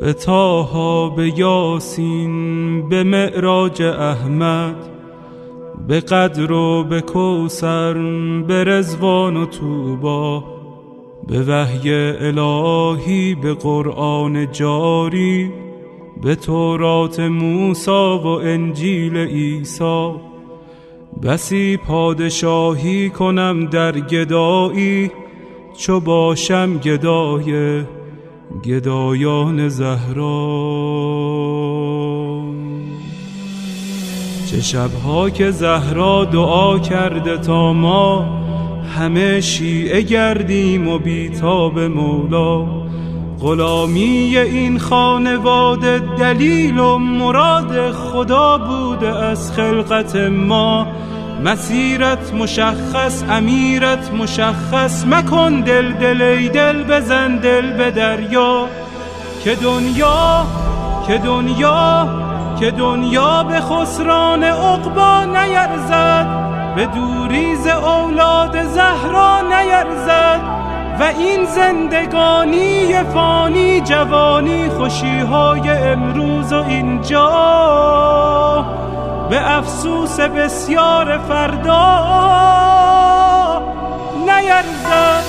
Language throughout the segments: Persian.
به طه، به یاسین، به معراج احمد، به قدر و به کوثر، به رضوان و طوبی، به وحی الهی، به قرآن جاری، به تورات موسی و انجیل عیسی. بسی پادشاهی کنم در گدایی، چو باشم گدای گدایان زهرا. چه شبها که زهرا دعا کرده تا ما همه شیعه گردیم و بیتاب مولا. غلامی این خانواده دلیل و مراد خدا بوده از خلقت ما. مسیرت مشخص، امیرت مشخص، مکن دل ای دل، بزن دل به دریا. که دنیا به خسران عقبی نیرزد، به دوریز اولاد زهرا نیرزد. و این زندگانی فانی، جوانی، خوشیهای امروز و اینجا، به افسوس بسیار فردا نیرزد.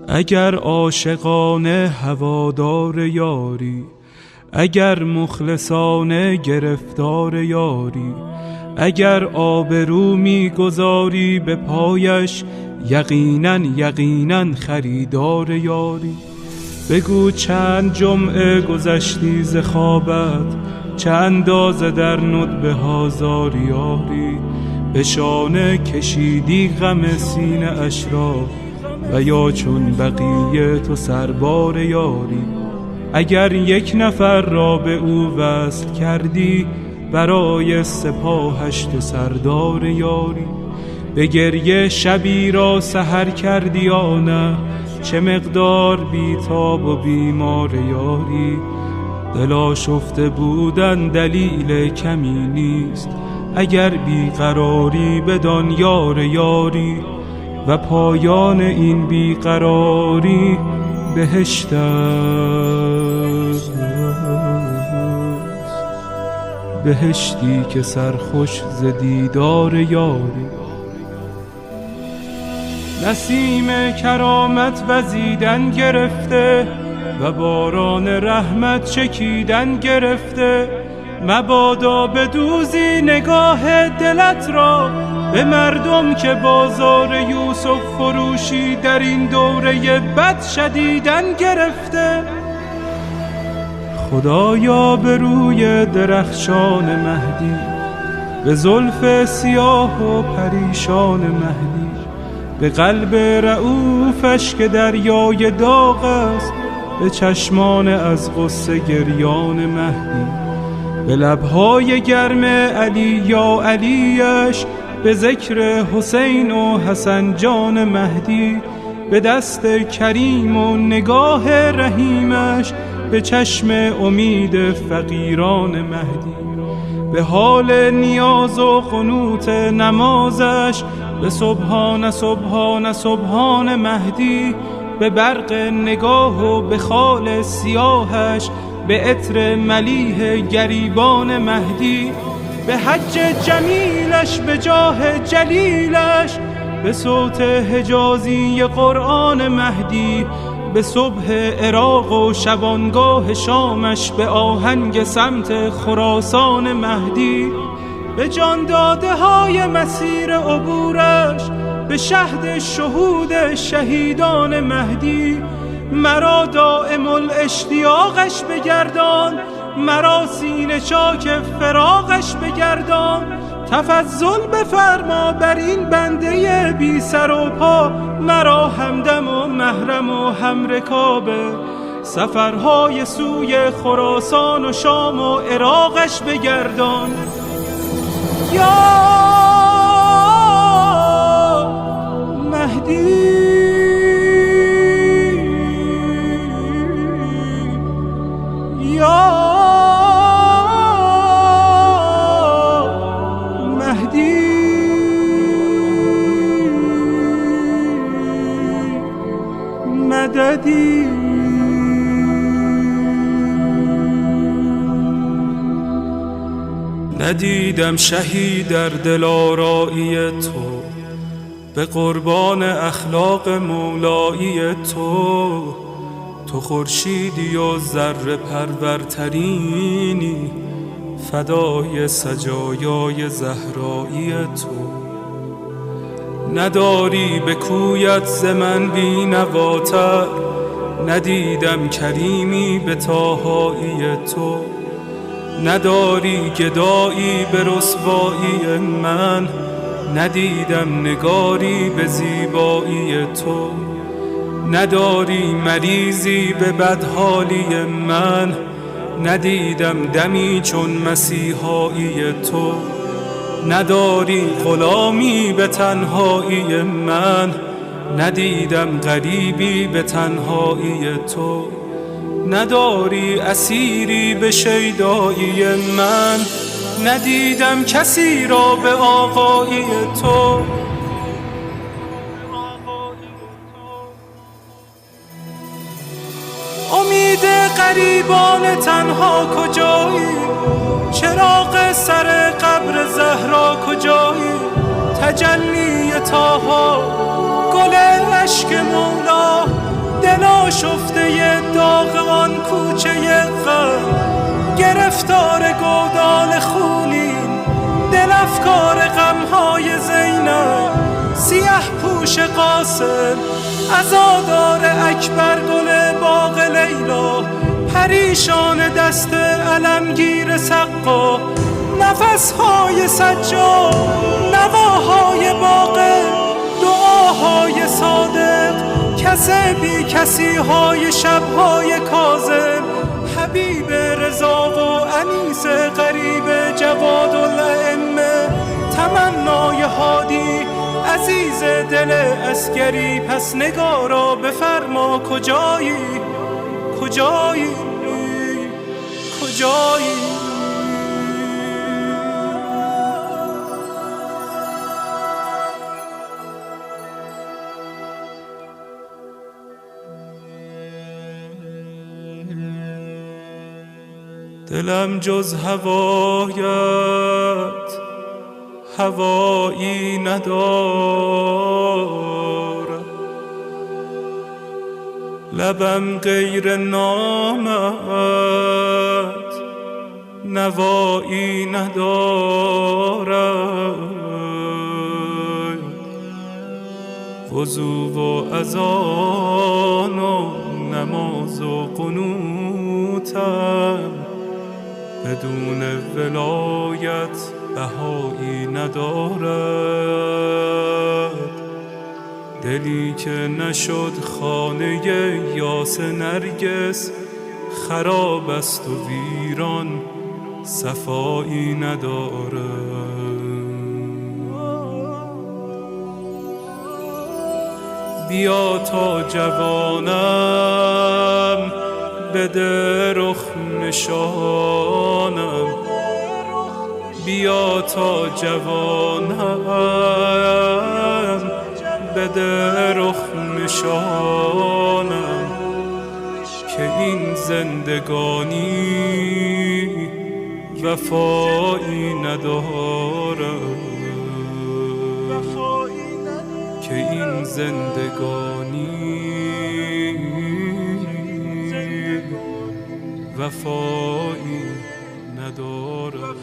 اگر عاشقانه هوادار یاری، اگر مخلصانه گرفتار یاری، اگر آبرو می‌گذاری به پایش، یقیناً خریدار یاری. بگو چند جمعه گذشتی ز خوابت، چه اندازه در ندبه ها زاریاری. به شانه کشیدی غم سینه اش را، و یا چون بقیه تو سربار یاری. اگر یک نفر را به او وصل کردی، برای سپاهش تو سردار یاری. به گریه شبی را سحر کردی یا نه، چه مقدار بیتاب و بیمار یاری. دل آشفته بودن دلیل کمی نیست، اگر بیقراری بدان یار یاری. و پایان این بیقراری بهشت است، بهشتی که سرخوش ز دیدار یاری. نسیم کرامت وزیدن گرفته، و باران رحمت چکیدن گرفته. مبادا بدوزی نگاه دلت را به مردم که بازار یوسف فروشی در این دوره بد شدیدن گرفته. خدایا به روی درخشان مهدی، به زلف سیاه و پریشان مهدی، به قلب رؤوفش که دریای داغ است، به چشمان از غصه گریان مهدی، به لبهای گرم علی یا علیش، به ذکر حسین و حسن جان مهدی، به دست کریم و نگاه رحیمش، به چشم امید فقیران مهدی، به حال نیاز و قنوت نمازش، به سبحان سبحان سبحان مهدی، به برق نگاه و به خال سیاهش، به عطر ملیح گریبان مهدی، به حج جمیلش، به جاه جلیلش، به صوت حجازی قرآن مهدی، به صبح عراق و شبانگاه شامش، به آهنگ سمت خراسان مهدی، به جان داده های مسیر عبورش، به شهد شهود شهیدان مهدی. مرا دائم الاشتیاقش بگردان، مرا سینه چاک فراقش بگردان. تفضل بفرما بر این بنده بی سر و پا، مرا همدم و محرم و همرکاب سفرهای سوی خراسان و شام و عراقش بگردان. یا مهدی، یا مهدی. ندیدم شهی در دلارایی تو، به قربان اخلاق مولایی تو. تو خورشیدی و ذره پرورترینی، فدای سجایای زهرایی تو. نداری به کویت ز من بینواتر، ندیدم کریمی به طاهایی تو. نداری گدایی به رسوایی من، ندیدم نگاری به زیبایی تو. نداری مریضی به بدحالی من، ندیدم دمی چون مسیحایی تو. نداری غلامی به تنهایی من، ندیدم غریبی به تنهایی تو. نداری اسیری به شیدایی من، ندیدم کسی را به آقایی تو. امید غریبان تنها کجایی؟ چراغ سر قبر زهرا کجایی؟ تجلی طاها، گل اشک مولا، دل آشفته داغ آن کوچه غم. گرفتار گودال خونین، دل افکار غمهای زینب. سیه پوش قاسم، عزادار اکبر، گل باغ لیلا. پریشان دست علمگیر سقا، نفسهای سجاد، نواهای باقر، دعاهای صادق. کس بی کسی های شبهای کاظم. حبیب رضا و انیس غریب جواد الائمه. تمنای هادی عزیز دل عسکری. پس نگارا بفرما کجایی؟ کجایی؟ کجایی؟ دلم جز هوایت هوایی ندارد، لبم غیر نامت نوایی ندارد. وضو و اذان و نماز و قنوتم، بدون ولایت بهایی ندارد. دلی که نشد خانه یاس نرگس، خراب است و ویران صفایی ندارد. بیا تا جوانم بده رخ نشانم، بیا تا جوانم بده رخ نشانم. که این زندگانی وفایی ندارد، که این زندگانی وفایی ندارد.